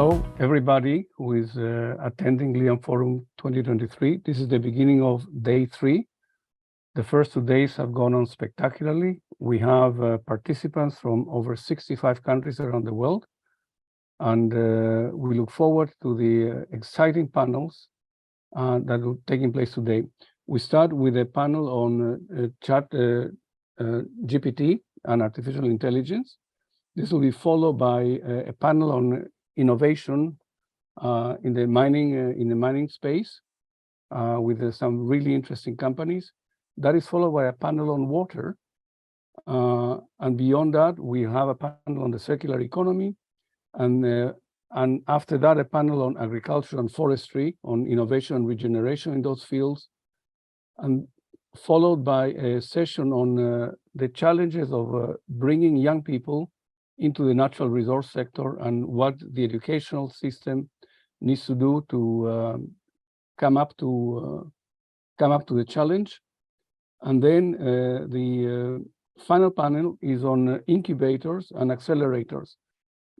Hello, everybody who is attending LIAMforum 2023. This is the beginning of day 3. The first 2 days have gone on spectacularly. We have participants from over 65 countries around the world, and we look forward to the exciting panels that will taking place today. We start with a panel on ChatGPT and artificial intelligence. This will be followed by a panel on innovation in the mining space with some really interesting companies. That is followed by a panel on water, and beyond that we have a panel on the circular economy, and after that a panel on agriculture and forestry, on innovation and regeneration in those fields, and followed by a session on the challenges of bringing young people into the natural resource sector and what the educational system needs to do to come up to the challenge. And then the final panel is on incubators and accelerators,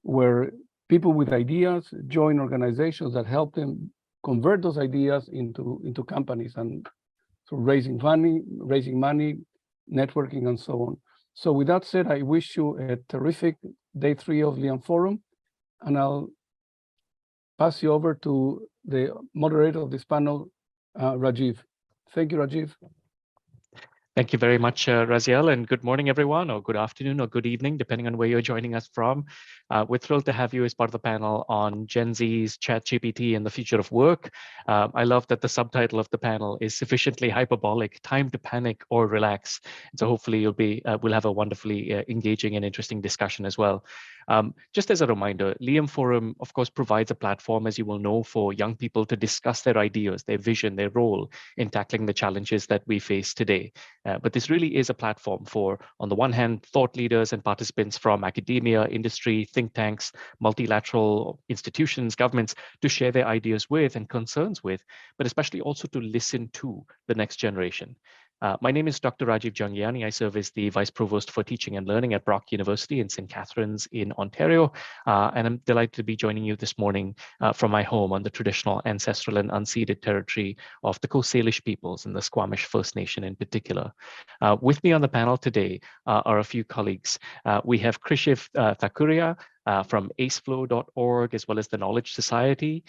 where people with ideas join organizations that help them convert those ideas into companies, and so raising money, networking, and so on. So with that said, I wish you a terrific day 3 of LIAMforum, and I'll pass you over to the moderator of this panel, Rajiv. Thank you, Rajiv. Thank you very much, Raziel, and good morning, everyone, or good afternoon, or good evening, depending on where you're joining us from. We're thrilled to have you as part of the panel on Gen Z's ChatGPT and the future of work. I love that the subtitle of the panel is sufficiently hyperbolic: time to panic or relax. So hopefully we'll have a wonderfully engaging and interesting discussion as well. Just as a reminder, LIAMforum, of course, provides a platform, as you will know, for young people to discuss their ideas, their vision, their role in tackling the challenges that we face today. But this really is a platform for, on the one hand, thought leaders and participants from academia, industry, think tanks, multilateral institutions, governments, to share their ideas with and concerns with, but especially also to listen to the next generation. My name is Dr. Rajiv Jhangiani. I serve as the Vice Provost for Teaching and Learning at Brock University in St. Catharines in Ontario. And I'm delighted to be joining you this morning from my home on the traditional, ancestral, and unceded territory of the Coast Salish peoples and the Squamish First Nation in particular. With me on the panel today are a few colleagues. We have Krishiv Thakuria, from aceflow.org, as well as the Knowledge Society.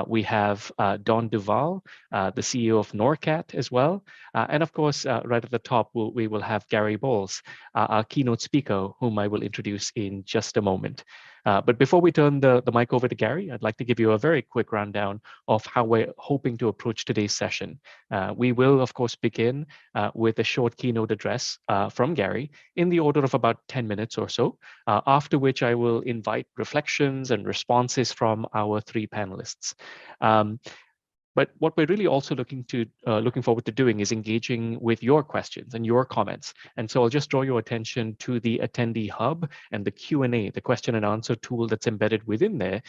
We have Don Duval, the CEO of NORCAT as well. And of course, right at the top, we will have Gary Bolles, our keynote speaker, whom I will introduce in just a moment. But before we turn the mic over to Gary, I'd like to give you a very quick rundown of how we're hoping to approach today's session. We will, of course, begin with a short keynote address from Gary in the order of about 10 minutes or so, after which I will invite reflections and responses from our 3 panelists. But what we're really also looking forward to doing is engaging with your questions and your comments. And so I'll just draw your attention to the attendee hub and the Q&A, the question and answer tool that's embedded within there.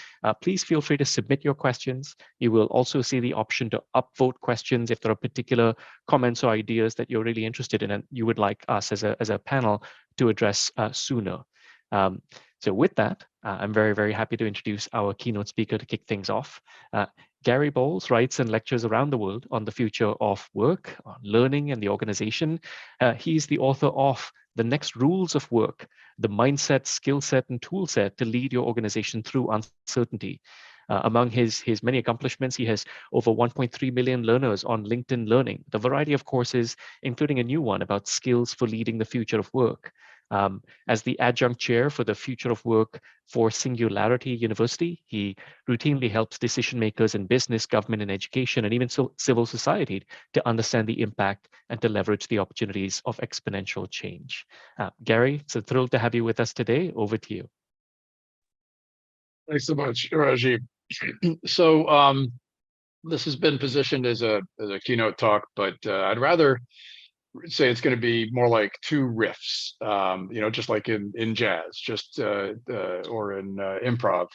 Please feel free to submit your questions. You will also see the option to upvote questions if there are particular comments or ideas that you're really interested in and you would like us as a panel to address sooner. So with that, I'm very, very happy to introduce our keynote speaker to kick things off. Gary Bolles writes and lectures around the world on the future of work, on learning and the organization. He's the author of The Next Rules of Work, the mindset, skill set, and tool set to lead your organization through uncertainty. Among his many accomplishments, he has over 1.3 million learners on LinkedIn Learning, the variety of courses, including a new one about skills for leading the future of work. As the adjunct chair for the future of work for Singularity University, he routinely helps decision makers in business, government, and education, and even civil society to understand the impact and to leverage the opportunities of exponential change. Gary, it's a thrill to have you with us today. Over to you. Thanks so much, Rajiv. So this has been positioned as a keynote talk, but I'd rather say it's going to be more like 2 riffs, just like in jazz, or in improv.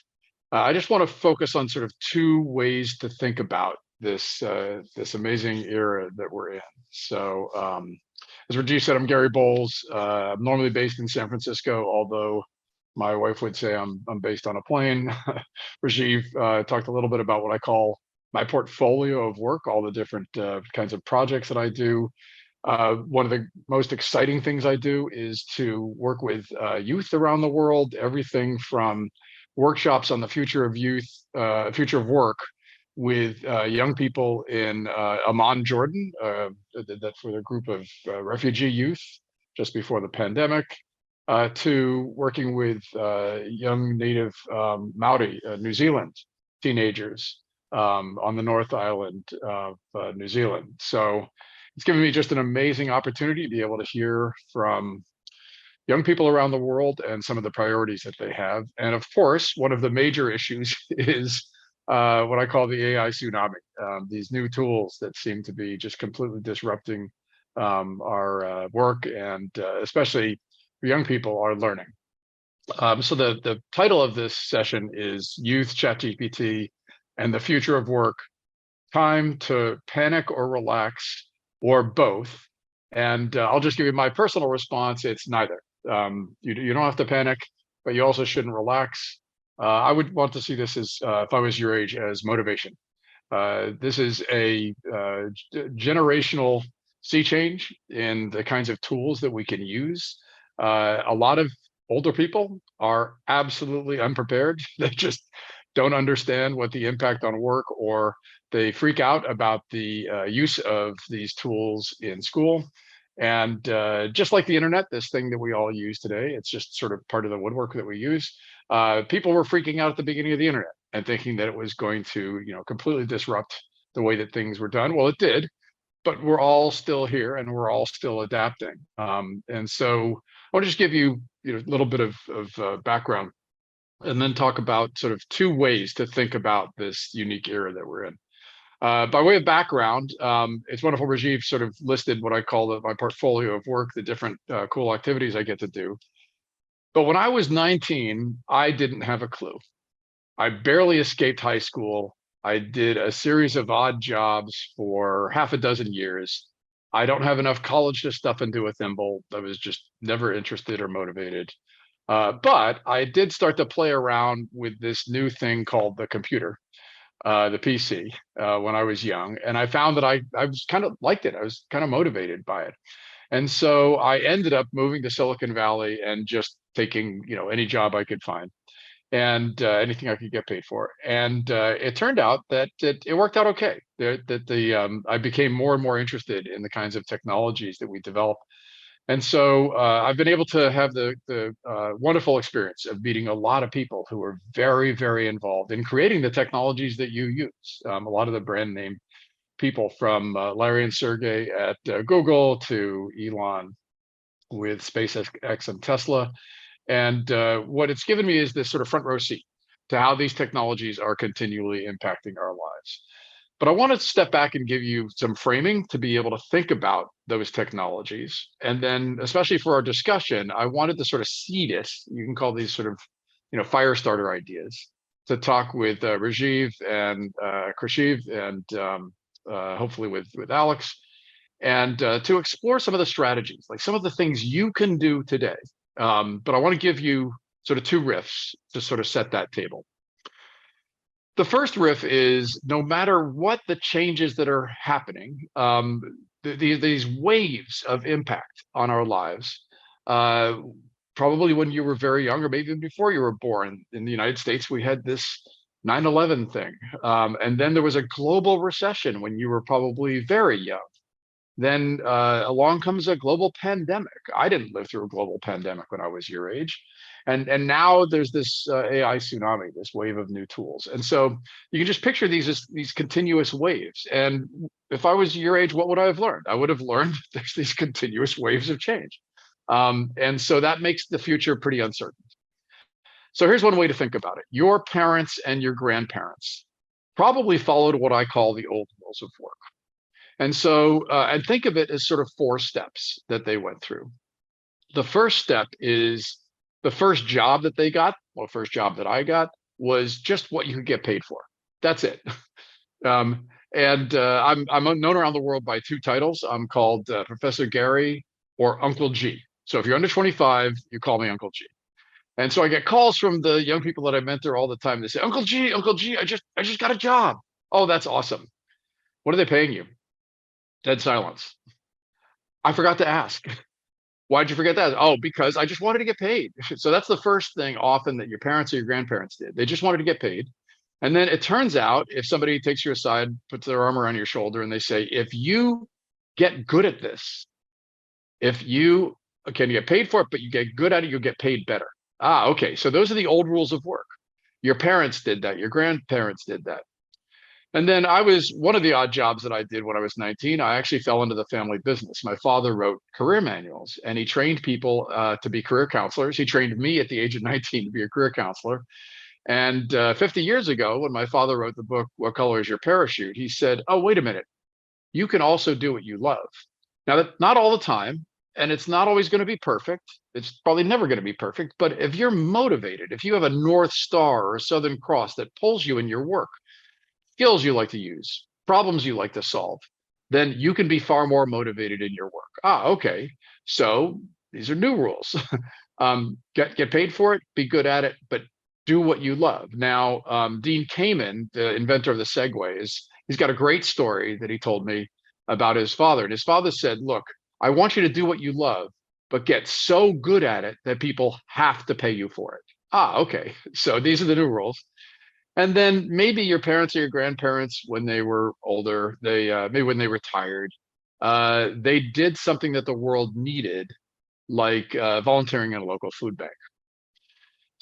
I just want to focus on sort of 2 ways to think about this amazing era that we're in. So as Rajiv said, I'm Gary Bolles. I'm normally based in San Francisco, although My wife would say I'm based on a plane. Rajiv talked a little bit about what I call my portfolio of work, all the different kinds of projects that I do. One of the most exciting things I do is to work with youth around the world, everything from workshops on the future of youth, future of work with young people in Amman, Jordan. That's with a group of refugee youth just before the pandemic, to working with young native Maori, New Zealand teenagers on the North Island of New Zealand. So it's given me just an amazing opportunity to be able to hear from young people around the world and some of the priorities that they have. And of course, one of the major issues is what I call the AI tsunami, these new tools that seem to be just completely disrupting our work, and especially for young people, our learning. So the title of this session is Youth, ChatGPT, and the Future of Work, Time to Panic or Relax, or both. And I'll just give you my personal response. It's neither. You don't have to panic, but you also shouldn't relax. I would want to see this as, if I was your age, as motivation. This is a generational sea change in the kinds of tools that we can use. A lot of older people are absolutely unprepared. They just don't understand what the impact on work, or they freak out about the use of these tools in school. And just like the internet, this thing that we all use today, it's just sort of part of the woodwork that we use. People were freaking out at the beginning of the internet and thinking that it was going to, completely disrupt the way that things were done. Well, it did, but we're all still here and we're all still adapting. And so I want to just give you, a little bit of background, and then talk about sort of two ways to think about this unique era that we're in. By way of background, it's wonderful Rajiv sort of listed what I call my portfolio of work, the different cool activities I get to do. But when I was 19, I didn't have a clue. I barely escaped high school. I did a series of odd jobs for half a dozen years. I don't have enough college to stuff into a thimble. I was just never interested or motivated. But I did start to play around with this new thing called the computer, the PC, when I was young. And I found that I was kind of liked it. I was kind of motivated by it. And so I ended up moving to Silicon Valley and just taking, any job I could find, and anything I could get paid for. And it turned out that it worked out okay. I became more and more interested in the kinds of technologies that we develop. And so I've been able to have the wonderful experience of meeting a lot of people who are very, very involved in creating the technologies that you use. A lot of the brand name people, from Larry and Sergey at Google to Elon with SpaceX and Tesla. And what it's given me is this sort of front row seat to how these technologies are continually impacting our lives. But I want to step back and give you some framing to be able to think about those technologies. And then, especially for our discussion, I wanted to sort of seed it. You can call these sort of, fire starter ideas, to talk with Rajiv and Krishiv, and hopefully with Alex, and to explore some of the strategies, like some of the things you can do today. But I want to give you sort of two riffs to sort of set that table. The first riff is, no matter what the changes that are happening, these waves of impact on our lives, probably when you were very young, or maybe even before you were born, in the United States, we had this 9/11 thing. And then there was a global recession when you were probably very young. Then along comes a global pandemic. I didn't live through a global pandemic when I was your age. And now there's this AI tsunami, this wave of new tools. And so you can just picture these as these continuous waves. And if I was your age, what would I have learned? I would have learned there's these continuous waves of change. And so that makes the future pretty uncertain. So here's one way to think about it. Your parents and your grandparents probably followed what I call the old rules of work. And so, and think of it as sort of 4 steps that they went through. The first step is the first job that they got, well, first job that I got, was just what you could get paid for. That's it. I'm known around the world by 2 titles. I'm called Professor Gary or Uncle G. So if you're under 25, you call me Uncle G. And so I get calls from the young people that I mentor all the time. They say, Uncle G, I just got a job. Oh, that's awesome. What are they paying you? Dead silence. I forgot to ask. Why'd you forget that? Oh, because I just wanted to get paid. So that's the first thing often that your parents or your grandparents did. They just wanted to get paid. And then it turns out if somebody takes you aside, puts their arm around your shoulder and they say, if you get good at this, if you can get paid for it, but you get good at it, you'll get paid better. Ah, okay. So those are the old rules of work. Your parents did that. Your grandparents did that. And then I was one of the odd jobs that I did when I was 19. I actually fell into the family business. My father wrote career manuals and he trained people to be career counselors. He trained me at the age of 19 to be a career counselor. And 50 years ago, when my father wrote the book, What Color Is Your Parachute? He said, oh, wait a minute. You can also do what you love. Now, that not all the time, and it's not always going to be perfect. It's probably never going to be perfect. But if you're motivated, if you have a North Star or a Southern Cross that pulls you in your work, skills you like to use, problems you like to solve, then you can be far more motivated in your work. Ah, okay. So these are new rules. Get paid for it, be good at it, but do what you love. Now, Dean Kamen, the inventor of the Segways, he's got a great story that he told me about his father. And his father said, look, I want you to do what you love, but get so good at it that people have to pay you for it. Ah, okay. So these are the new rules. And then maybe your parents or your grandparents, when they were older, they maybe when they retired, they did something that the world needed, like volunteering in a local food bank.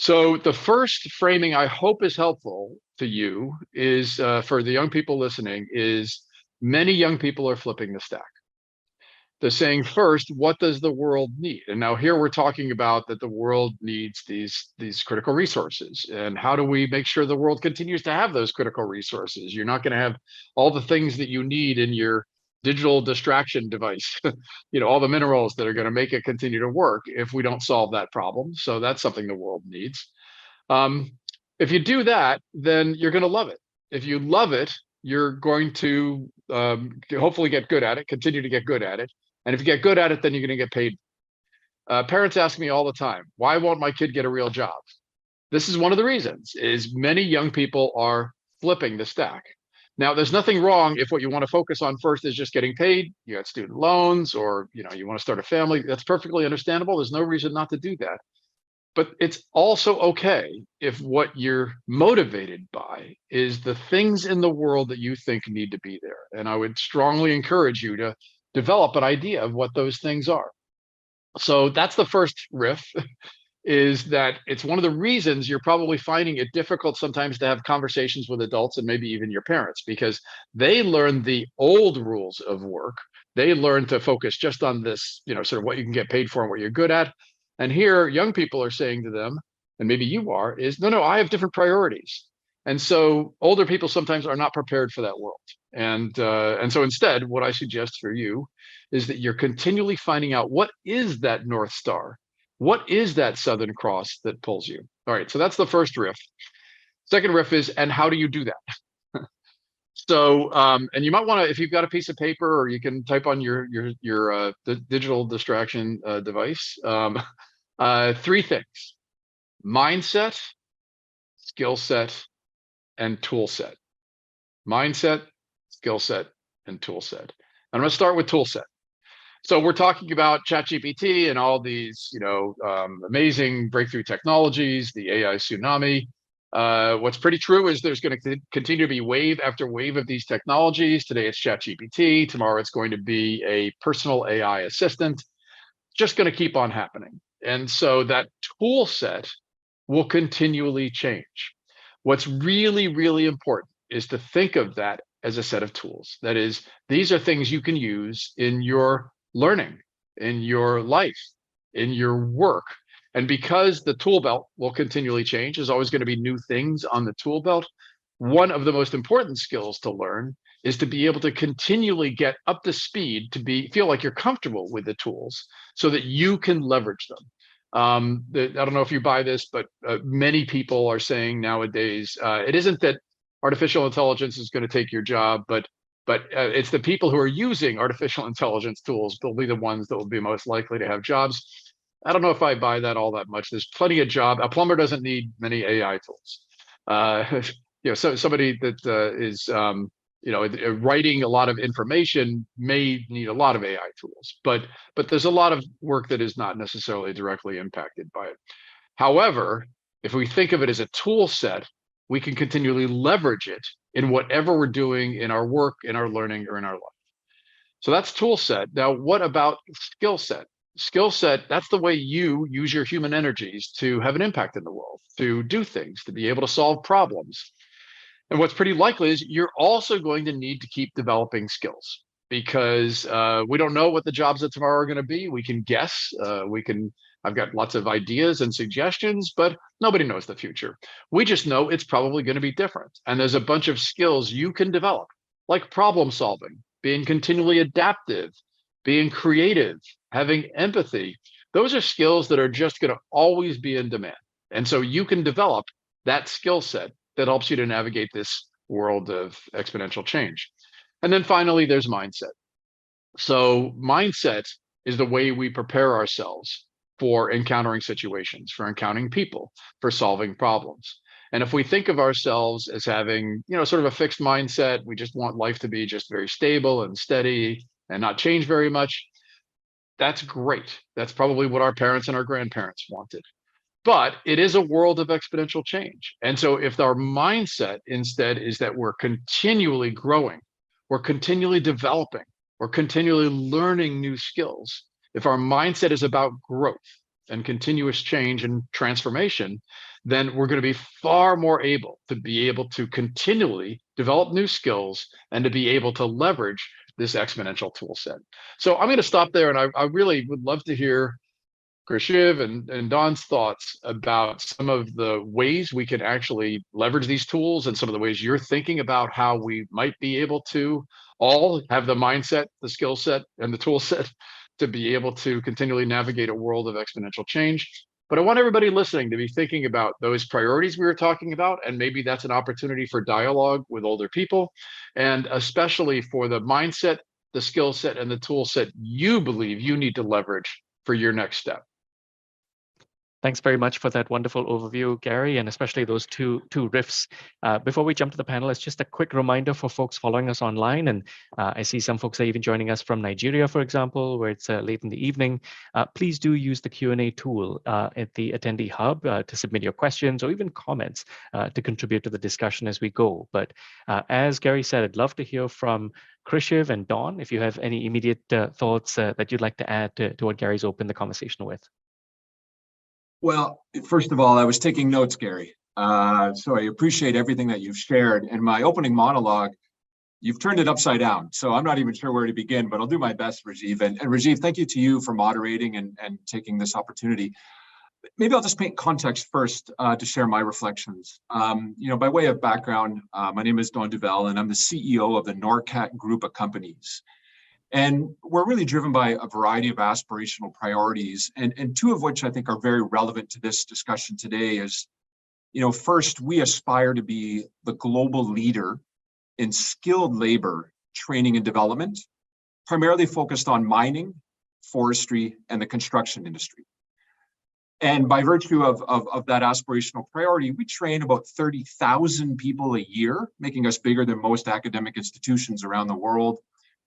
So the first framing I hope is helpful to you is for the young people listening is many young people are flipping the stack. They're saying first, what does the world need? And now here we're talking about that the world needs these critical resources. And how do we make sure the world continues to have those critical resources? You're not going to have all the things that you need in your digital distraction device, all the minerals that are going to make it continue to work if we don't solve that problem. So that's something the world needs. If you do that, then you're going to love it. If you love it, you're going to hopefully get good at it, continue to get good at it. And if you get good at it, then you're going to get paid. Parents ask me all the time, why won't my kid get a real job? This is one of the reasons, is many young people are flipping the stack. Now, there's nothing wrong if what you want to focus on first is just getting paid. You got student loans or you want to start a family. That's perfectly understandable. There's no reason not to do that. But it's also okay if what you're motivated by is the things in the world that you think need to be there. And I would strongly encourage you to develop an idea of what those things are. So that's the first riff, is that it's one of the reasons you're probably finding it difficult sometimes to have conversations with adults and maybe even your parents, because they learn the old rules of work. They learn to focus just on this, sort of what you can get paid for and what you're good at. And here young people are saying to them, and maybe you are, is no, I have different priorities. And so older people sometimes are not prepared for that world. And so instead, what I suggest for you is that you're continually finding out what is that North Star? What is that Southern Cross that pulls you? All right, so that's the first riff. Second riff is, and how do you do that? So, and you might want to, if you've got a piece of paper, or you can type on your the digital distraction device, three things: mindset, skill set, and tool set. Mindset, skill set, and tool set. I'm going to start with tool set. So we're talking about ChatGPT and all these, amazing breakthrough technologies, the AI tsunami. What's pretty true is there's going to continue to be wave after wave of these technologies. Today it's ChatGPT. Tomorrow it's going to be a personal AI assistant. Just going to keep on happening. And so that tool set will continually change. What's really, really important is to think of that as a set of tools. That is, these are things you can use in your learning, in your life, in your work. And because the tool belt will continually change, there's always going to be new things on the tool belt. One of the most important skills to learn is to be able to continually get up to speed, to feel like you're comfortable with the tools so that you can leverage them. I don't know if you buy this, but many people are saying nowadays, it isn't that artificial intelligence is going to take your job, but it's the people who are using artificial intelligence tools, they'll be the ones that will be most likely to have jobs. I don't know if I buy that all that much. There's plenty of job. A plumber doesn't need many AI tools. So somebody that is writing a lot of information may need a lot of AI tools, but there's a lot of work that is not necessarily directly impacted by it. However, if we think of it as a tool set, we can continually leverage it in whatever we're doing in our work, in our learning, or in our life. So that's tool set. Now, what about skill set? Skill set, that's the way you use your human energies to have an impact in the world, to do things, to be able to solve problems. And what's pretty likely is you're also going to need to keep developing skills, because we don't know what the jobs of tomorrow are going to be. We can guess, I've got lots of ideas and suggestions, but nobody knows the future. We just know it's probably going to be different. And there's a bunch of skills you can develop, like problem solving, being continually adaptive, being creative, having empathy. Those are skills that are just going to always be in demand. And so you can develop that skill set that helps you to navigate this world of exponential change. And then finally, there's mindset. So mindset is the way we prepare ourselves for encountering situations, for encountering people, for solving problems. And if we think of ourselves as having, sort of a fixed mindset, we just want life to be just very stable and steady and not change very much, that's great. That's probably what our parents and our grandparents wanted. But it is a world of exponential change. And so if our mindset instead is that we're continually growing, we're continually developing, we're continually learning new skills, if our mindset is about growth and continuous change and transformation, then we're going to be far more able to continually develop new skills and to be able to leverage this exponential tool set. So I'm going to stop there, and I really would love to hear Krishiv and Don's thoughts about some of the ways we can actually leverage these tools, and some of the ways you're thinking about how we might be able to all have the mindset, the skill set, and the tool set to be able to continually navigate a world of exponential change. But I want everybody listening to be thinking about those priorities we were talking about, and maybe that's an opportunity for dialogue with older people, and especially for the mindset, the skill set, and the tool set you believe you need to leverage for your next step. Thanks very much for that wonderful overview, Gary, and especially those two riffs. Before we jump to the panelists, just a quick reminder for folks following us online, and I see some folks are even joining us from Nigeria, for example, where it's late in the evening. Please do use the Q&A tool at the Attendee Hub to submit your questions or even comments to contribute to the discussion as we go. But as Gary said, I'd love to hear from Krishiv and Don, if you have any immediate thoughts that you'd like to add to what Gary's opened the conversation with. Well, first of all, I was taking notes, Gary. So I appreciate everything that you've shared. And my opening monologue, you've turned it upside down. So I'm not even sure where to begin, but I'll do my best, Rajiv. And Rajiv, thank you to you for moderating and taking this opportunity. Maybe I'll just paint context first to share my reflections. By way of background, my name is Don Duval, and I'm the CEO of the NORCAT group of companies. And we're really driven by a variety of aspirational priorities, and two of which I think are very relevant to this discussion today is, first, we aspire to be the global leader in skilled labor training and development, primarily focused on mining, forestry, and the construction industry. And by virtue of that aspirational priority, we train about 30,000 people a year, making us bigger than most academic institutions around the world.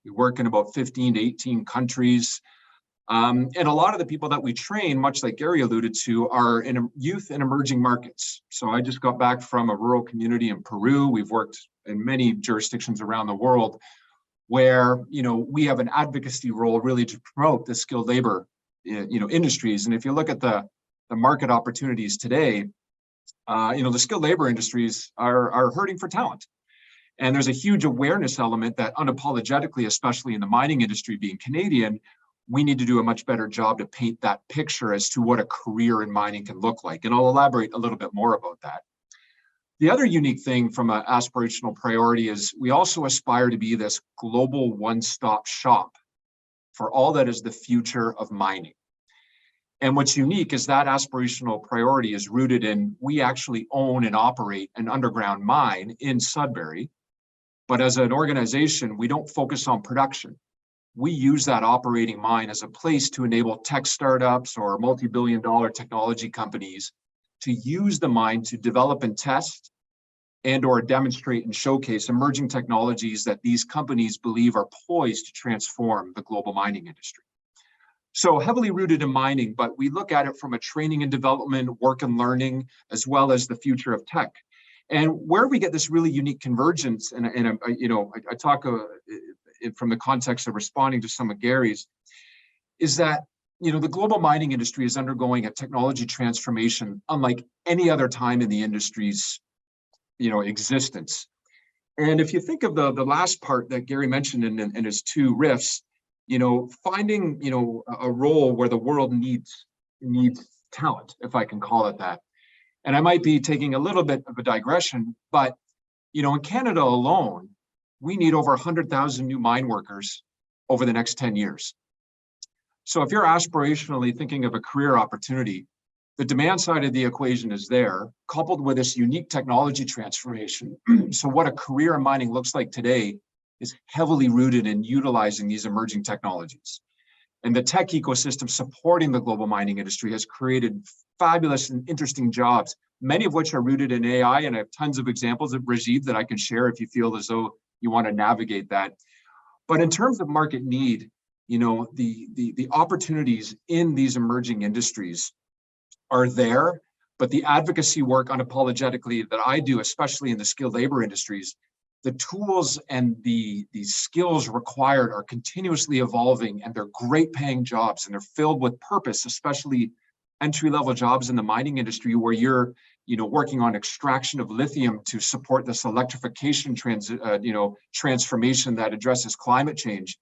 We work in about 15 to 18 countries. And a lot of the people that we train, much like Gary alluded to, are in youth in emerging markets. So I just got back from a rural community in Peru. We've worked in many jurisdictions around the world where, we have an advocacy role really to promote the skilled labor, industries. And if you look at the market opportunities today, the skilled labor industries are hurting for talent. And there's a huge awareness element that unapologetically, especially in the mining industry being Canadian, we need to do a much better job to paint that picture as to what a career in mining can look like. And I'll elaborate a little bit more about that. The other unique thing from an aspirational priority is we also aspire to be this global one-stop shop for all that is the future of mining. And what's unique is that aspirational priority is rooted in, we actually own and operate an underground mine in Sudbury. But as an organization, we don't focus on production. we use that operating mine as a place to enable tech startups or multi-billion-dollar technology companies to use the mine to develop and test and or demonstrate and showcase emerging technologies that these companies believe are poised to transform the global mining industry. So heavily rooted in mining, but we look at it from a training and development, work and learning, as well as the future of tech. And where we get this really unique convergence, and I talk from the context of responding to some of Gary's, is that the global mining industry is undergoing a technology transformation unlike any other time in the industry's existence. And if you think of the last part that Gary mentioned in his two riffs, finding a role where the world needs talent, if I can call it that. And I might be taking a little bit of a digression, but in Canada alone, we need over 100,000 new mine workers over the next 10 years. So if you're aspirationally thinking of a career opportunity, the demand side of the equation is there, coupled with this unique technology transformation. So what a career in mining looks like today is heavily rooted in utilizing these emerging technologies. And the tech ecosystem supporting the global mining industry has created fabulous and interesting jobs, many of which are rooted in AI. And I have tons of examples of Rajiv that I can share if you feel as though you want to navigate that. But in terms of market need, the opportunities in these emerging industries are there, but the advocacy work unapologetically that I do, especially in the skilled labor industries, the tools and the skills required are continuously evolving, and they're great paying jobs, and they're filled with purpose, especially entry-level jobs in the mining industry where you're working on extraction of lithium to support this electrification transformation that addresses climate change.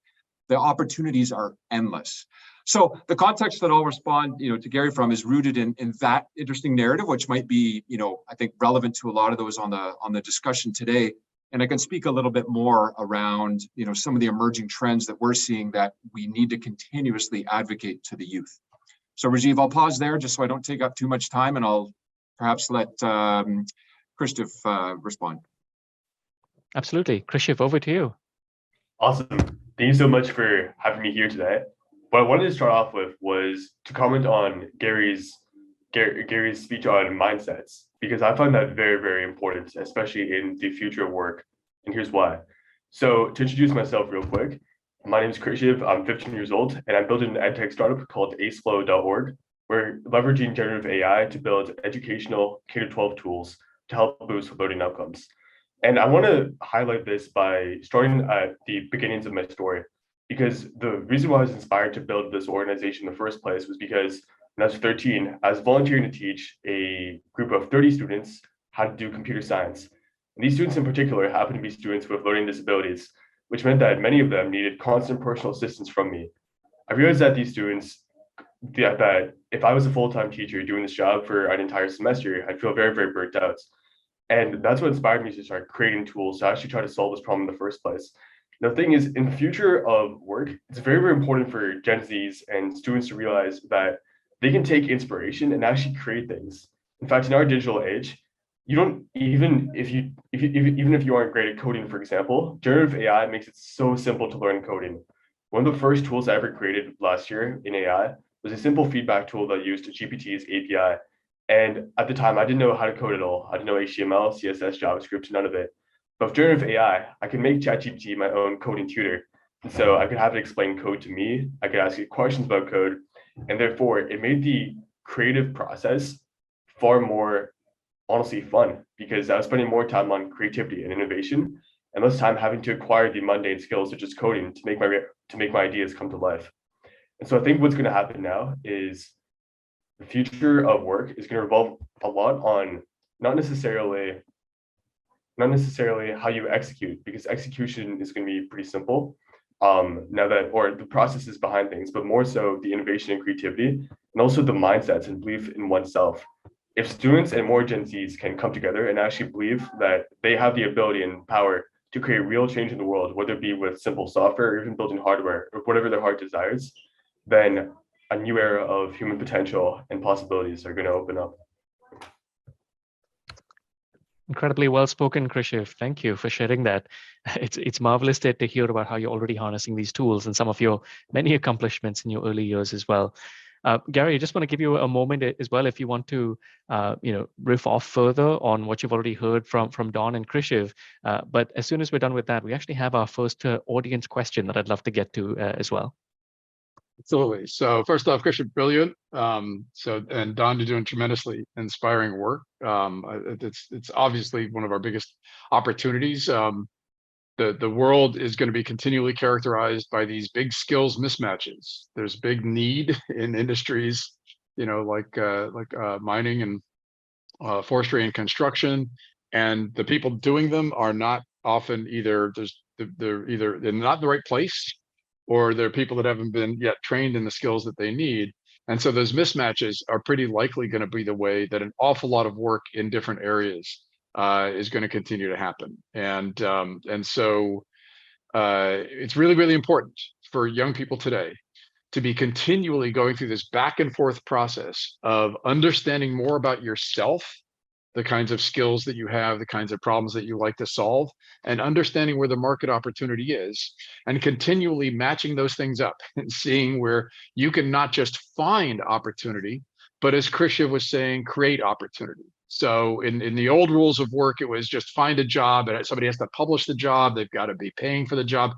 The opportunities are endless. So the context that I'll respond to Gary from is rooted in that interesting narrative, which might be I think relevant to a lot of those on the discussion today. And I can speak a little bit more around some of the emerging trends that we're seeing that we need to continuously advocate to the youth. So Rajiv, I'll pause there just so I don't take up too much time, and I'll perhaps let Krishiv respond. Absolutely. Krishiv, over to you. Awesome. Thank you so much for having me here today. What I wanted to start off with was to comment on Gary's speech on mindsets, because I find that very, very important, especially in the future of work. And here's why. So to introduce myself real quick, my name is Krishiv. I'm 15 years old, and I'm building an edtech startup called aceflow.org. We're leveraging generative AI to build educational K-12 tools to help boost learning outcomes. And I want to highlight this by starting at the beginnings of my story, because the reason why I was inspired to build this organization in the first place was because when I was 13, I was volunteering to teach a group of 30 students how to do computer science. And these students in particular happened to be students with learning disabilities, which meant that many of them needed constant personal assistance from me. I realized that these students, that if I was a full-time teacher doing this job for an entire semester, I'd feel very, very burnt out. And that's what inspired me to start creating tools to actually try to solve this problem in the first place. The thing is, in the future of work, it's very, very important for Gen Zs and students to realize that they can take inspiration and actually create things. In fact, in our digital age, you don't even if you aren't great at coding, for example, generative AI makes it so simple to learn coding. One of the first tools I ever created last year in AI was a simple feedback tool that used GPT's API. And at the time, I didn't know how to code at all. I didn't know HTML, CSS, JavaScript, none of it. But with generative AI, I could make ChatGPT my own coding tutor. And so I could have it explain code to me. I could ask it questions about code. And therefore, it made the creative process far more, honestly, fun, because I was spending more time on creativity and innovation and less time having to acquire the mundane skills such as coding to make my ideas come to life. And so I think what's going to happen now is the future of work is going to revolve a lot on not necessarily how you execute, because execution is going to be pretty simple or the processes behind things, but more so the innovation and creativity, and also the mindsets and belief in oneself. If students and more Gen Zs can come together and actually believe that they have the ability and power to create real change in the world, whether it be with simple software or even building hardware or whatever their heart desires, then a new era of human potential and possibilities are going to open up. Incredibly well spoken, Krishiv. Thank you for sharing that. It's marvelous to hear about how you're already harnessing these tools and some of your many accomplishments in your early years as well. Gary, I just want to give you a moment as well if you want to, riff off further on what you've already heard from Don and Krishiv. But as soon as we're done with that, we actually have our first audience question that I'd love to get to as well. Absolutely. So first off, Krishiv, brilliant. And Don, you're doing tremendously inspiring work. It's obviously one of our biggest opportunities. The world is going to be continually characterized by these big skills mismatches. There's big need in industries, like mining and forestry and construction, and the people doing them are not often they're either not in the right place, or they're people that haven't been yet trained in the skills that they need. And so those mismatches are pretty likely going to be the way that an awful lot of work in different areas is going to continue to happen. And so it's really, really important for young people today to be continually going through this back and forth process of understanding more about yourself, the kinds of skills that you have, the kinds of problems that you like to solve, and understanding where the market opportunity is, and continually matching those things up and seeing where you can not just find opportunity, but as Krishiv was saying, create opportunity. So in the old rules of work, it was just find a job and somebody has to publish the job. They've got to be paying for the job.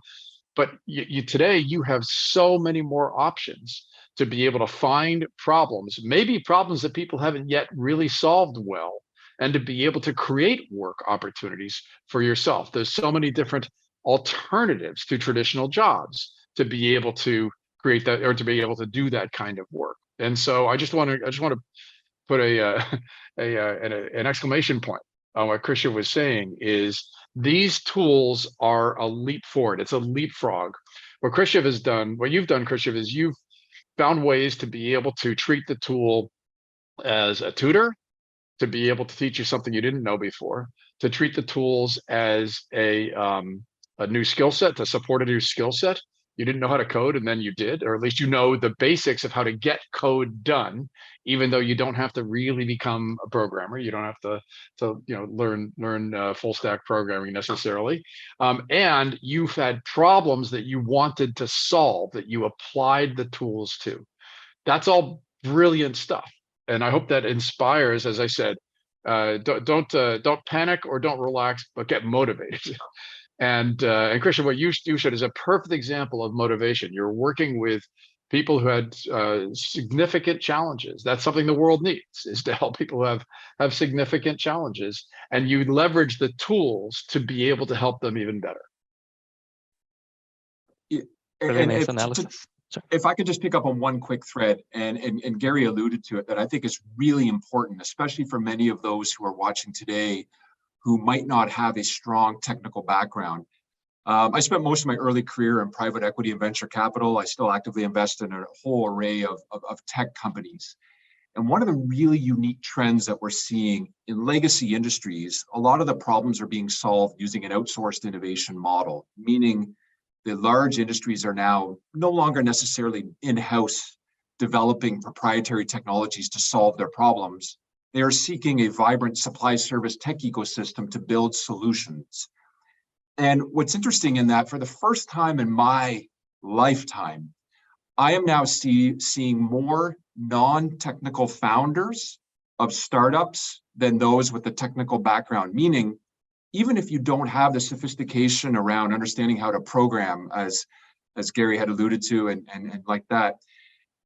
But today you have so many more options to be able to find problems, maybe problems that people haven't yet really solved well, and to be able to create work opportunities for yourself. There's so many different alternatives to traditional jobs to be able to create that, or to be able to do that kind of work. And so I just want to put an exclamation point on what Krishiv was saying. Is these tools are a leap forward. It's a leapfrog. What Krishiv has done, what you've done, Krishiv, is you've found ways to be able to treat the tool as a tutor, to be able to teach you something you didn't know before, to treat the tools as a new skill set, to support a new skill set. You didn't know how to code, and then you did, or at least you know the basics of how to get code done, even though you don't have to really become a programmer. You don't have to learn full stack programming necessarily. And you've had problems that you wanted to solve that you applied the tools to. That's all brilliant stuff. And I hope that inspires, as I said, don't panic or don't relax, but get motivated. And Krishiv, what you said is a perfect example of motivation. You're working with people who had significant challenges. That's something the world needs, is to help people who have significant challenges, and you leverage the tools to be able to help them even better. Really nice analysis. If I could just pick up on one quick thread, and Gary alluded to it, that I think is really important, especially for many of those who are watching today who might not have a strong technical background. I spent most of my early career in private equity and venture capital. I still actively invest in a whole array of tech companies. And one of the really unique trends that we're seeing in legacy industries, a lot of the problems are being solved using an outsourced innovation model, meaning the large industries are now no longer necessarily in-house developing proprietary technologies to solve their problems. They are seeking a vibrant supply service tech ecosystem to build solutions. And what's interesting in that, for the first time in my lifetime, I am now seeing more non-technical founders of startups than those with the technical background, meaning even if you don't have the sophistication around understanding how to program, as Gary had alluded to, and like that,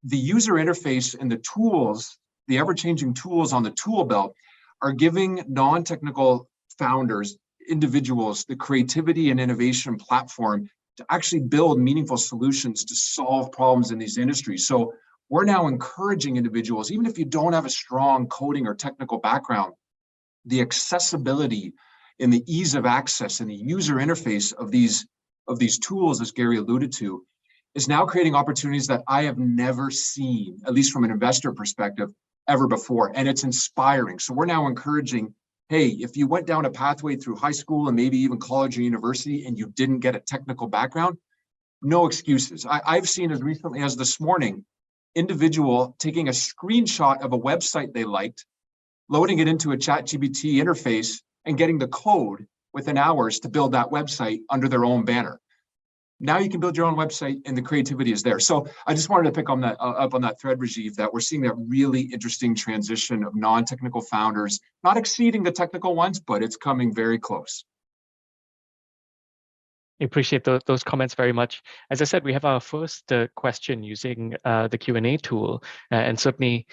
the user interface and the tools, the ever-changing tools on the tool belt, are giving non-technical founders, individuals, the creativity and innovation platform to actually build meaningful solutions to solve problems in these industries. So we're now encouraging individuals, even if you don't have a strong coding or technical background, the accessibility and the ease of access and the user interface of these tools, as Gary alluded to, is now creating opportunities that I have never seen, at least from an investor perspective, ever before. And it's inspiring. So we're now encouraging, hey, if you went down a pathway through high school and maybe even college or university and you didn't get a technical background, no excuses. I've seen as recently as this morning, individual taking a screenshot of a website they liked, loading it into a ChatGPT interface, and getting the code within hours to build that website under their own banner. Now you can build your own website and the creativity is there. So I just wanted to pick on that up on that thread, Rajiv, that we're seeing that really interesting transition of non-technical founders, not exceeding the technical ones, but it's coming very close. I appreciate those comments very much. As I said, we have our first question using the Q&A tool, and certainly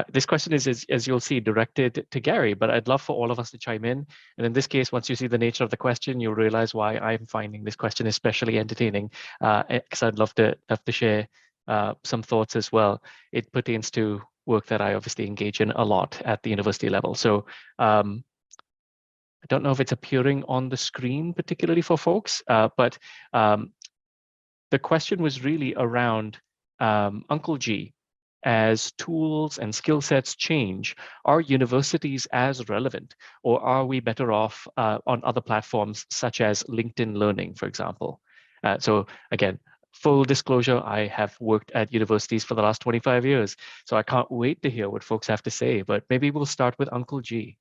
this question is, as you'll see, directed to Gary, but I'd love for all of us to chime in. And in this case, once you see the nature of the question, you'll realize why I'm finding this question especially entertaining, because I'd love to share some thoughts as well. It pertains to work that I obviously engage in a lot at the university level. So I don't know if it's appearing on the screen particularly for folks, but the question was really around Uncle G. As tools and skill sets change, are universities as relevant, or are we better off on other platforms such as LinkedIn Learning, for example? So again, full disclosure, I have worked at universities for the last 25 years, so I can't wait to hear what folks have to say, but maybe we'll start with Uncle G.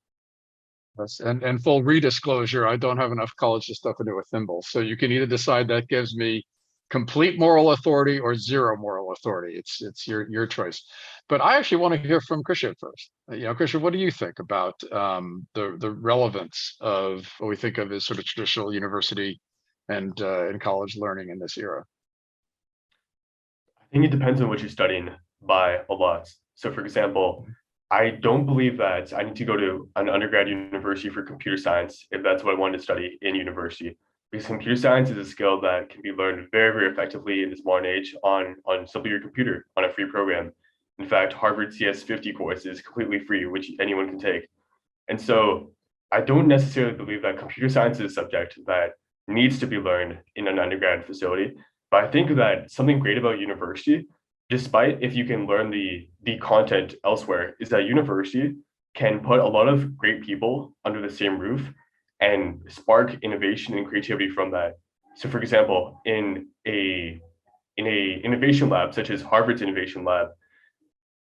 Yes, and full redisclosure, I don't have enough college to stuff into a thimble. So you can either decide that gives me complete moral authority or zero moral authority. It's your choice. But I actually want to hear from Krishiv first. Krishiv, what do you think about the relevance of what we think of as sort of traditional university and college learning in this era? I think it depends on what you're studying by a lot. So for example, I don't believe that I need to go to an undergrad university for computer science if that's what I wanted to study in university. Because computer science is a skill that can be learned very, very effectively in this modern age on simply your computer, on a free program. In fact, Harvard CS50 course is completely free, which anyone can take. And so I don't necessarily believe that computer science is a subject that needs to be learned in an undergrad facility. But I think that something great about university, despite if you can learn the content elsewhere, is that university can put a lot of great people under the same roof and spark innovation and creativity from that. So for example, in a innovation lab, such as Harvard's innovation lab,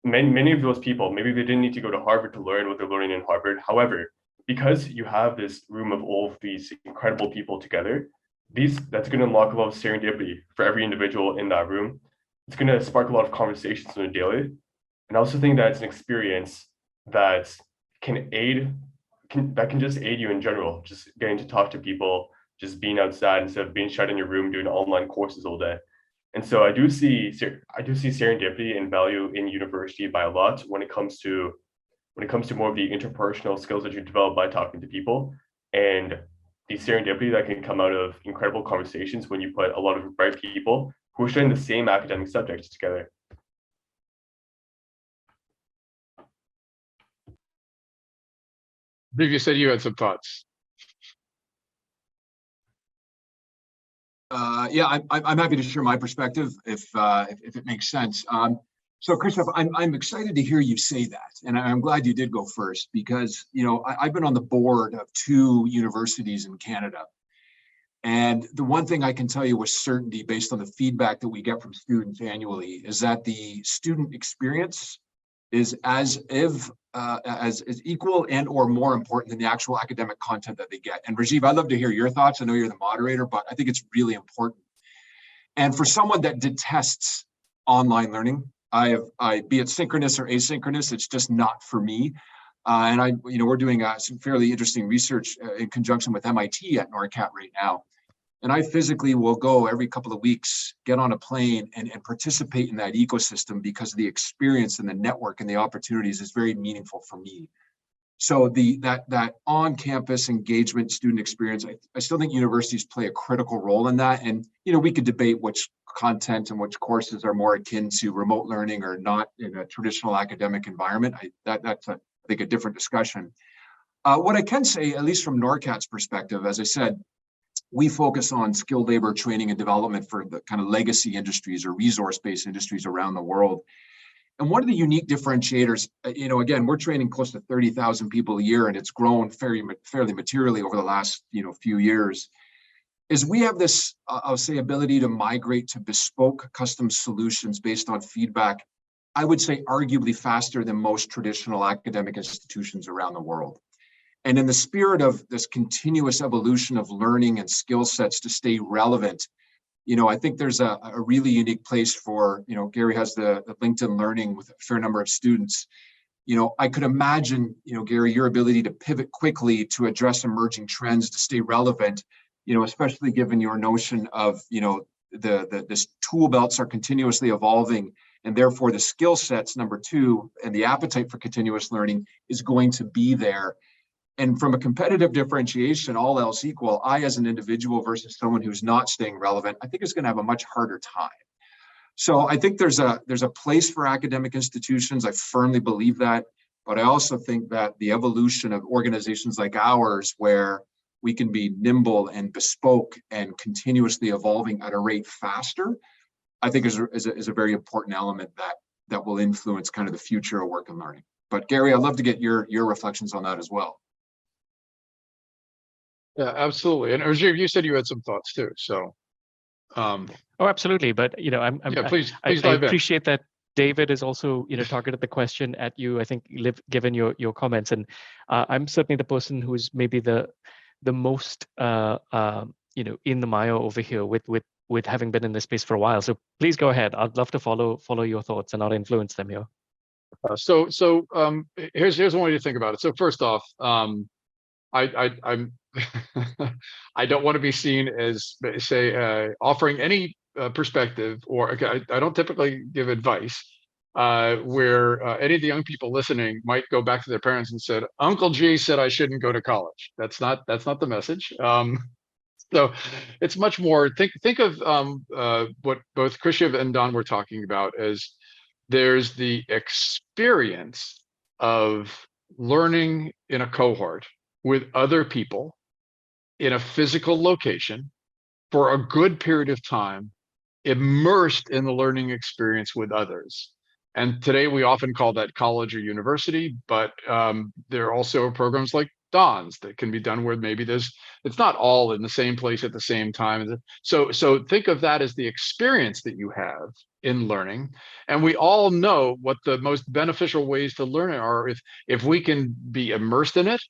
many of those people, maybe they didn't need to go to Harvard to learn what they're learning in Harvard. However, because you have this room of all of these incredible people together, that's going to unlock a lot of serendipity for every individual in that room. It's going to spark a lot of conversations on a daily. And I also think that it's an experience that can just aid you in general, just getting to talk to people, just being outside instead of being shut in your room doing online courses all day. And so I do see serendipity and value in university by a lot when it comes to more of the interpersonal skills that you develop by talking to people, and the serendipity that can come out of incredible conversations when you put a lot of bright people who are studying the same academic subjects together. I believe you said you had some thoughts. Yeah, I'm happy to share my perspective if it makes sense. So Krishiv, I'm excited to hear you say that, and I'm glad you did go first because I've been on the board of 2 universities in Canada, and the one thing I can tell you with certainty, based on the feedback that we get from students annually, is that the student experience is as equal and or more important than the actual academic content that they get. And Rajiv, I'd love to hear your thoughts. I know you're the moderator, but I think it's really important. And for someone that detests online learning, be it synchronous or asynchronous, it's just not for me. And we're doing some fairly interesting research in conjunction with MIT at NORCAT right now. And I physically will go every couple of weeks, get on a plane and participate in that ecosystem because the experience and the network and the opportunities is very meaningful for me. So that on-campus engagement student experience, I still think universities play a critical role in that. And, we could debate which content and which courses are more akin to remote learning or not in a traditional academic environment. That's I think a different discussion. What I can say, at least from NORCAT's perspective, as I said, we focus on skilled labor training and development for the kind of legacy industries or resource-based industries around the world. And one of the unique differentiators, again, we're training close to 30,000 people a year, and it's grown fairly materially over the last few years, is we have this, I'll say, ability to migrate to bespoke custom solutions based on feedback, I would say arguably faster than most traditional academic institutions around the world. And in the spirit of this continuous evolution of learning and skill sets to stay relevant, I think there's a really unique place for, Gary has the LinkedIn Learning with a fair number of students. I could imagine, Gary, your ability to pivot quickly to address emerging trends to stay relevant, especially given your notion of, this tool belts are continuously evolving, and therefore the skill sets, number two, and the appetite for continuous learning is going to be there. And from a competitive differentiation, all else equal, I as an individual versus someone who's not staying relevant, I think is going to have a much harder time. So I think there's a place for academic institutions. I firmly believe that. But I also think that the evolution of organizations like ours, where we can be nimble and bespoke and continuously evolving at a rate faster, I think is a very important element that will influence kind of the future of work and learning. But Gary, I'd love to get your reflections on that as well. Yeah, absolutely. And Rajiv, you said you had some thoughts too. So, oh, absolutely. But please I dive in. appreciate that David is also targeted the question at you. I think given your comments, and I'm certainly the person who's maybe the most in the mire over here with having been in this space for a while. So please go ahead. I'd love to follow your thoughts and not influence them here. Here's one way to think about it. So first off, I'm I don't want to be seen as, say, offering any perspective, or I don't typically give advice where any of the young people listening might go back to their parents and said, Uncle G said I shouldn't go to college. That's not the message. So it's much more, think of what both Krishiv and Don were talking about as there's the experience of learning in a cohort with other people in a physical location for a good period of time, immersed in the learning experience with others. And today we often call that college or university, but there are also programs like Don's that can be done where maybe it's not all in the same place at the same time. So think of that as the experience that you have in learning. And we all know what the most beneficial ways to learn are if we can be immersed in it,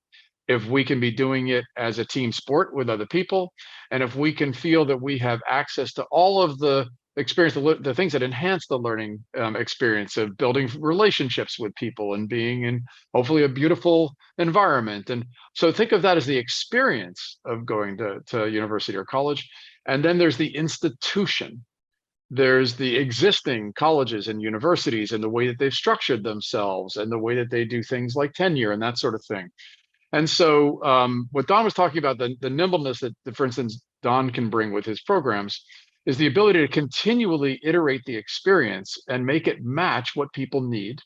if we can be doing it as a team sport with other people, and if we can feel that we have access to all of the experience, the things that enhance the learning experience of building relationships with people and being in hopefully a beautiful environment. And so think of that as the experience of going to university or college. And then there's the institution. There's the existing colleges and universities and the way that they've structured themselves and the way that they do things like tenure and that sort of thing. And so what Don was talking about, the nimbleness that, for instance, Don can bring with his programs is the ability to continually iterate the experience and make it match what people need.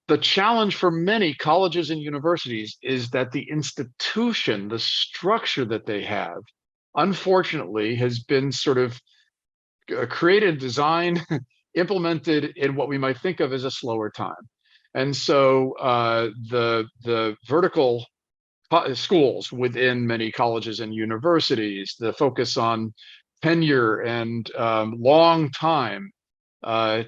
The challenge for many colleges and universities is that the institution, the structure that they have, unfortunately, has been sort of created, designed, implemented in what we might think of as a slower time. And so the vertical schools within many colleges and universities, the focus on tenure and long time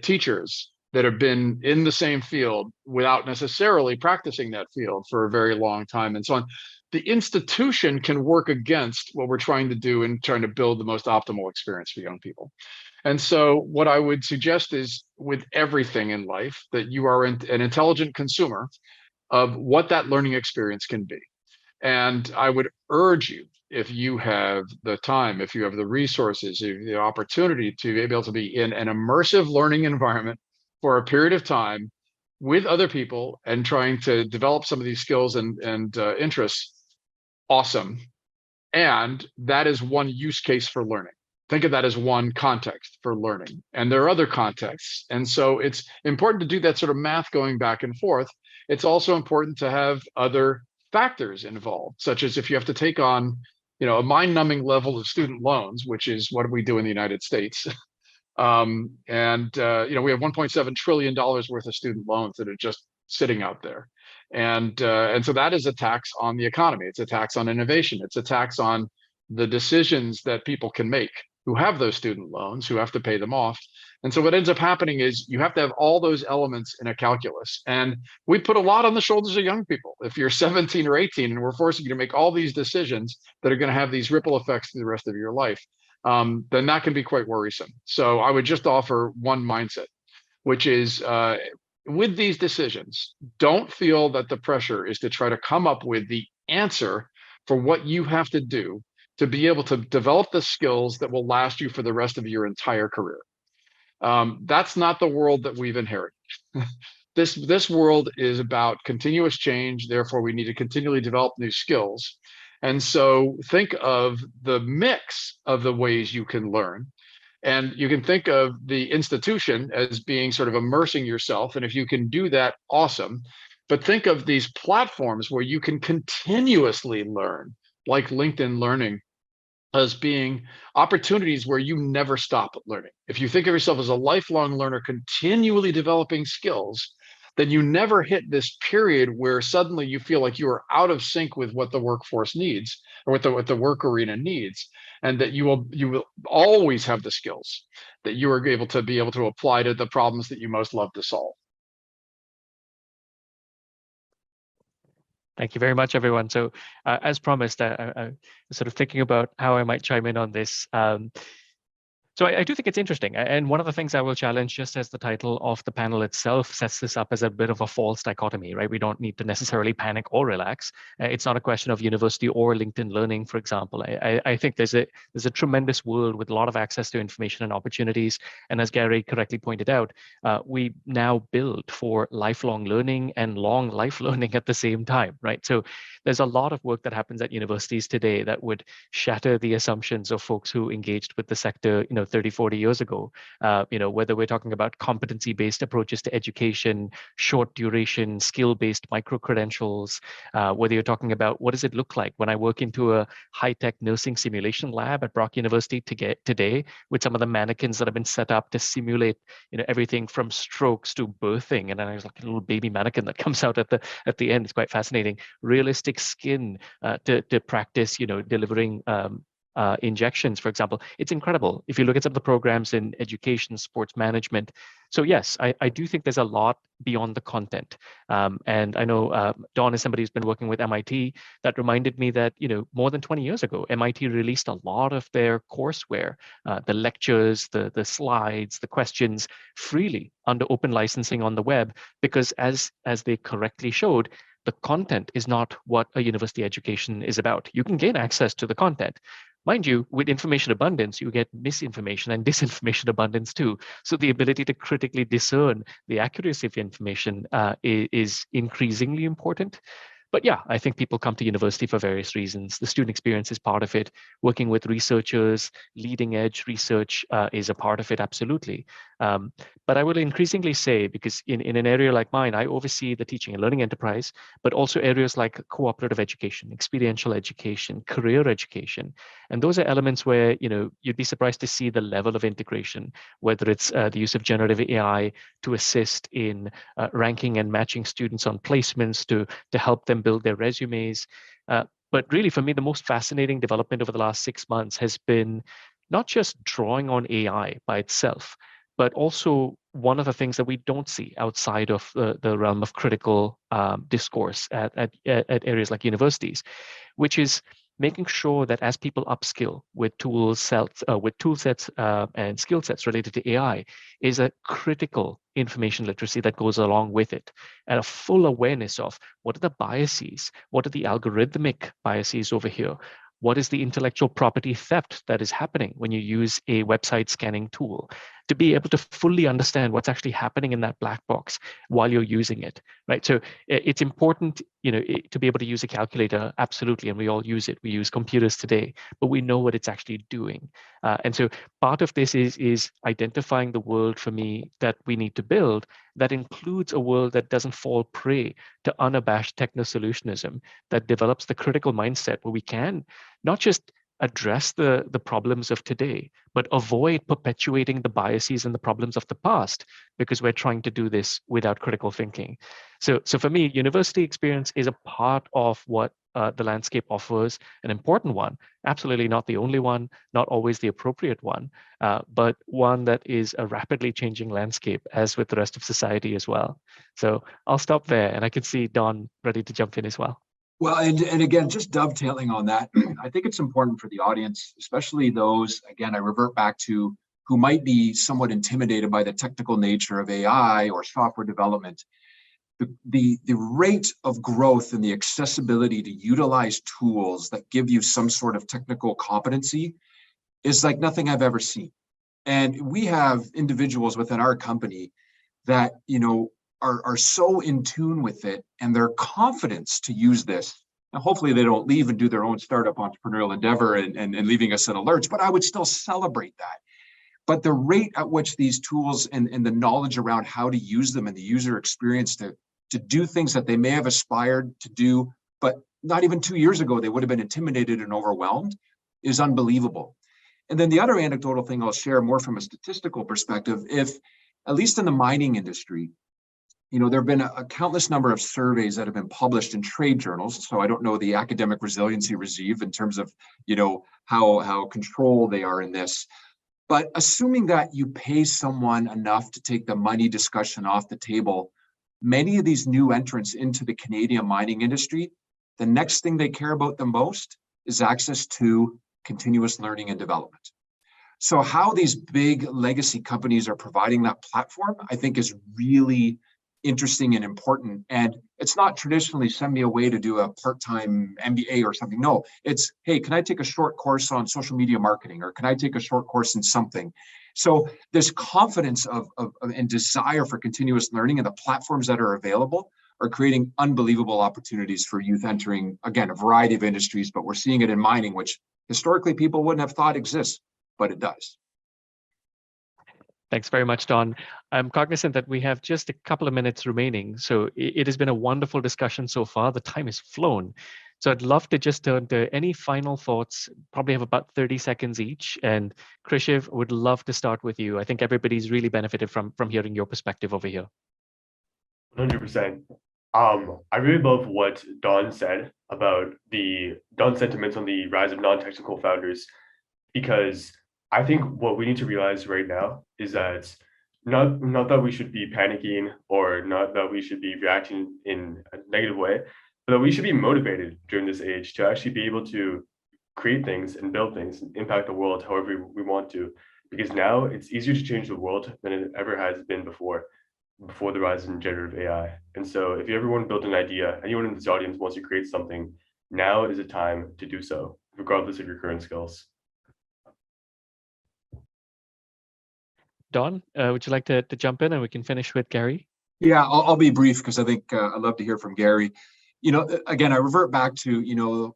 teachers that have been in the same field without necessarily practicing that field for a very long time and so on. The institution can work against what we're trying to do in trying to build the most optimal experience for young people. And so what I would suggest is with everything in life that you are an intelligent consumer of what that learning experience can be. And I would urge you, if you have the time, if you have the resources, if you have the opportunity to be able to be in an immersive learning environment for a period of time with other people and trying to develop some of these skills and interests, awesome. And that is one use case for learning. Think of that as one context for learning. And there are other contexts. And so it's important to do that sort of math going back and forth. It's also important to have other factors involved, such as if you have to take on, a mind-numbing level of student loans, which is what we do in the United States. We have $1.7 trillion worth of student loans that are just sitting out there. And so that is a tax on the economy. It's a tax on innovation. It's a tax on the decisions that people can make who have those student loans, who have to pay them off. And so what ends up happening is you have to have all those elements in a calculus. And we put a lot on the shoulders of young people. If you're 17 or 18 and we're forcing you to make all these decisions that are going to have these ripple effects through the rest of your life, then that can be quite worrisome. So I would just offer one mindset, which is with these decisions, don't feel that the pressure is to try to come up with the answer for what you have to do to be able to develop the skills that will last you for the rest of your entire career. That's not the world that we've inherited. This world is about continuous change. Therefore, we need to continually develop new skills. And so think of the mix of the ways you can learn. And you can think of the institution as being sort of immersing yourself. And if you can do that, awesome. But think of these platforms where you can continuously learn, like LinkedIn Learning, as being opportunities where you never stop learning. If you think of yourself as a lifelong learner, continually developing skills, then you never hit this period where suddenly you feel like you are out of sync with what the workforce needs or what the work arena needs, and that you will always have the skills that you are able to apply to the problems that you most love to solve. Thank you very much, everyone. So as promised, I'm sort of thinking about how I might chime in on this. So I do think it's interesting. And one of the things I will challenge, just as the title of the panel itself sets this up as a bit of a false dichotomy, right? We don't need to necessarily panic or relax. It's not a question of university or LinkedIn Learning, for example. I think there's a tremendous world with a lot of access to information and opportunities. And as Gary correctly pointed out, we now build for lifelong learning and long life learning at the same time, right? So there's a lot of work that happens at universities today that would shatter the assumptions of folks who engaged with the sector, 30, 40 years ago, whether we're talking about competency-based approaches to education, short duration, skill-based micro-credentials, whether you're talking about what does it look like when I work into a high-tech nursing simulation lab at Brock University today with some of the mannequins that have been set up to simulate, everything from strokes to birthing. And then there's like a little baby mannequin that comes out at the end. It's quite fascinating. Realistic skin to practice, delivering injections, for example. It's incredible if you look at some of the programs in education, sports management. So yes, I do think there's a lot beyond the content. And I know Don is somebody who's been working with MIT. That reminded me that, more than 20 years ago, MIT released a lot of their courseware, the lectures, the slides, the questions freely under open licensing on the web, because as they correctly showed, the content is not what a university education is about. You can gain access to the content. Mind you, with information abundance, you get misinformation and disinformation abundance too. So the ability to critically discern the accuracy of information is increasingly important. But yeah, I think people come to university for various reasons. The student experience is part of it. Working with researchers, leading edge research is a part of it, absolutely. But I will increasingly say, because in an area like mine, I oversee the teaching and learning enterprise, but also areas like cooperative education, experiential education, career education. And those are elements where, you'd be surprised to see the level of integration, whether it's the use of generative AI to assist in ranking and matching students on placements to help them build their resumes. But really, for me, the most fascinating development over the last 6 months has been not just drawing on AI by itself, but also one of the things that we don't see outside of the realm of critical discourse at areas like universities, which is making sure that as people upskill with tool sets and skill sets related to AI, is a critical information literacy that goes along with it, and a full awareness of what are the biases, what are the algorithmic biases over here, what is the intellectual property theft that is happening when you use a website scanning tool, to be able to fully understand what's actually happening in that black box while you're using it, right? So it's important, to be able to use a calculator, absolutely, and we all use it. We use computers today, but we know what it's actually doing. And so part of this is identifying the world for me that we need to build that includes a world that doesn't fall prey to unabashed techno-solutionism, that develops the critical mindset where we can not just address the problems of today, but avoid perpetuating the biases and the problems of the past, because we're trying to do this without critical thinking. So for me, university experience is a part of what the landscape offers an important one, absolutely not the only one, not always the appropriate one, but one that is a rapidly changing landscape, as with the rest of society as well. So I'll stop there, and I can see Don ready to jump in as well. Well, and again, just dovetailing on that, I think it's important for the audience, especially those, again, I revert back to who might be somewhat intimidated by the technical nature of AI or software development. The rate of growth and the accessibility to utilize tools that give you some sort of technical competency is like nothing I've ever seen. And we have individuals within our company that, are so in tune with it and their confidence to use this. And hopefully they don't leave and do their own startup entrepreneurial endeavor and leaving us in a lurch, but I would still celebrate that. But the rate at which these tools and the knowledge around how to use them and the user experience to do things that they may have aspired to do, but not even 2 years ago, they would have been intimidated and overwhelmed, is unbelievable. And then the other anecdotal thing I'll share more from a statistical perspective, if at least in the mining industry, there have been a countless number of surveys that have been published in trade journals. So I don't know the academic resiliency receive in terms of, how controlled they are in this. But assuming that you pay someone enough to take the money discussion off the table, many of these new entrants into the Canadian mining industry, the next thing they care about the most is access to continuous learning and development. So how these big legacy companies are providing that platform, I think is really interesting and important. And it's not traditionally send me away to do a part-time MBA or something. No, it's, hey, can I take a short course on social media marketing, or can I take a short course in something? So this confidence of and desire for continuous learning and the platforms that are available are creating unbelievable opportunities for youth entering, again, a variety of industries, but we're seeing it in mining, which historically people wouldn't have thought exists, but it does. Thanks very much, Don. I'm cognizant that we have just a couple of minutes remaining. So it has been a wonderful discussion so far. The time has flown. So I'd love to just turn to any final thoughts, probably have about 30 seconds each. And Krishiv, would love to start with you. I think everybody's really benefited from hearing your perspective over here. 100%. I really love what Don said about Don's sentiments on the rise of non-technical founders, because I think what we need to realize right now is that not that we should be panicking or not that we should be reacting in a negative way, but that we should be motivated during this age to actually be able to create things and build things and impact the world however we want to. Because now it's easier to change the world than it ever has been before the rise in generative AI. And so if you ever want to build an idea, anyone in this audience wants to create something, now is a time to do so, regardless of your current skills. Don, would you like to jump in and we can finish with Gary? Yeah, I'll be brief because I think I'd love to hear from Gary. Again, I revert back to,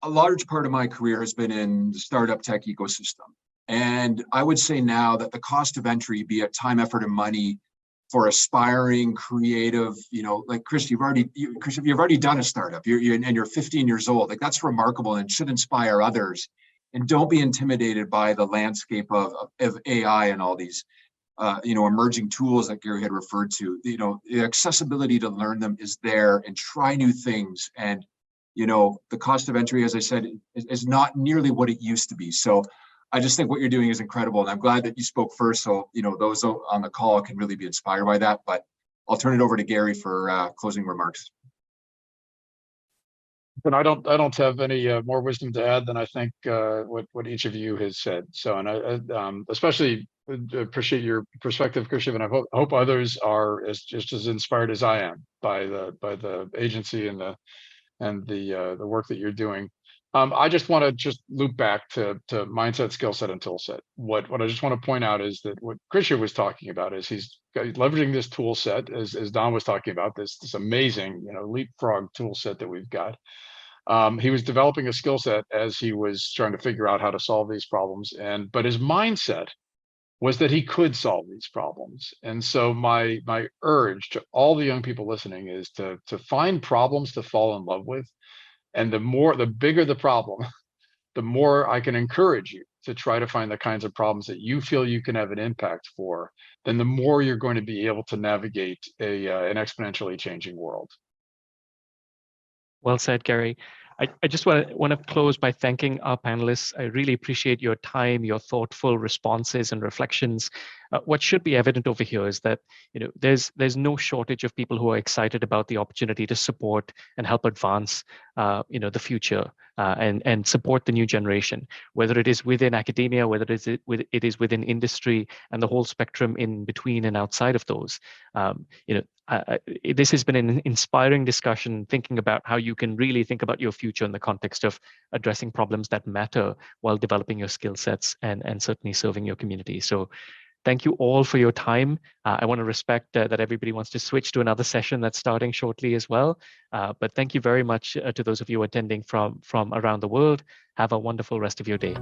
a large part of my career has been in the startup tech ecosystem. And I would say now that the cost of entry, be it time, effort, and money for aspiring, creative, like Chris, you've already done a startup. You're 15 years old. Like, that's remarkable and should inspire others. And don't be intimidated by the landscape of AI and all these, emerging tools that Gary had referred to. The accessibility to learn them is there, and try new things. And, the cost of entry, as I said, is not nearly what it used to be. So I just think what you're doing is incredible. And I'm glad that you spoke first. So, those on the call can really be inspired by that. But I'll turn it over to Gary for closing remarks. But I don't have any more wisdom to add than I think what each of you has said. So, and I especially appreciate your perspective, Krishiv, and I hope others are just as inspired as I am by the agency and the work that you're doing. I just want to loop back to mindset, skill set, and tool set. What I just want to point out is that what Krishiv was talking about is he's leveraging this tool set, as Don was talking about, this amazing leapfrog tool set that we've got. He was developing a skill set as he was trying to figure out how to solve these problems, but his mindset was that he could solve these problems. And so my urge to all the young people listening is to find problems to fall in love with. And the bigger the problem, the more I can encourage you to try to find the kinds of problems that you feel you can have an impact for, then the more you're going to be able to navigate an exponentially changing world. Well said, Gary. I just want to close by thanking our panelists. I really appreciate your time, your thoughtful responses and reflections. What should be evident over here is that there's no shortage of people who are excited about the opportunity to support and help advance the future and support the new generation, whether it is within academia, whether it is within industry, and the whole spectrum in between and outside of those. This has been an inspiring discussion, thinking about how you can really think about your future in the context of addressing problems that matter while developing your skill sets and certainly serving your community. So thank you all for your time. I want to respect that everybody wants to switch to another session that's starting shortly as well. But thank you very much to those of you attending from around the world. Have a wonderful rest of your day.